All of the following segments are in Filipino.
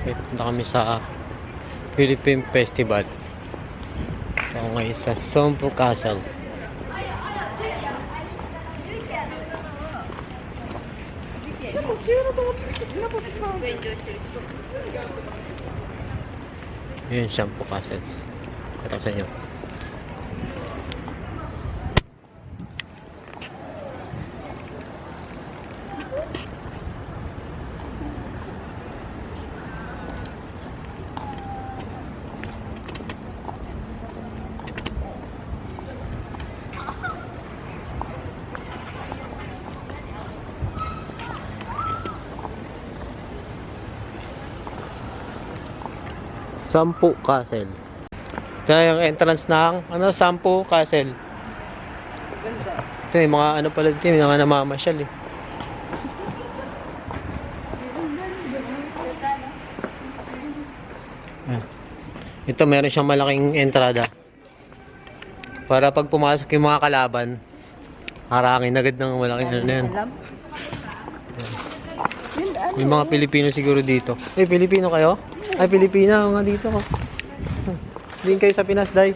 Punta kami sa Philippine Festival. Ito ngayon sa Sampu Castle. Yun, Sampu Castle. Ito sa inyo. Sampu Castle. Ito yung entrance ng Sampu Castle. Ito yung mga pala dito, yung mga namamasyal eh. Ito meron siyang malaking entrada. Para pag pumasok yung mga kalaban, harangin agad ng malaking yan. May mga Pilipino siguro dito. Pilipino kayo? Ay, Pilipina nga dito ko. Hindi kayo sa Pinas, Day.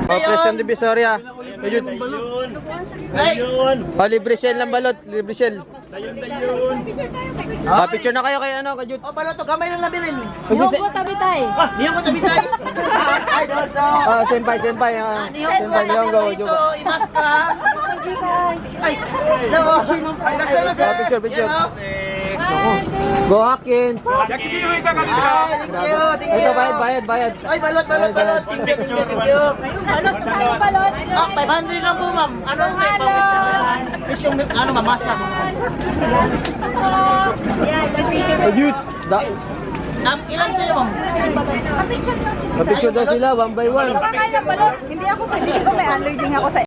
Presyon Divisoria. Ayun. Libre shell ng balot, libre shell. Picture na kayo kay Kajut. Balot to gamay lang labirin. Nihon ko tabi tay. Nihon ko tabi tay. Ay doso. Senpai. Nihon ko ito imas ka. Ay. Hello. Picture. Go Hakin. Thank you. Ito bayad. Ay balot. Thank you. Balot. 500 lang po ma'am. Ano type of presyong mamasa? Kajut. Ilan sa'yo ma'am? Picture daw sila one by one. Hindi ako may allergy ako sa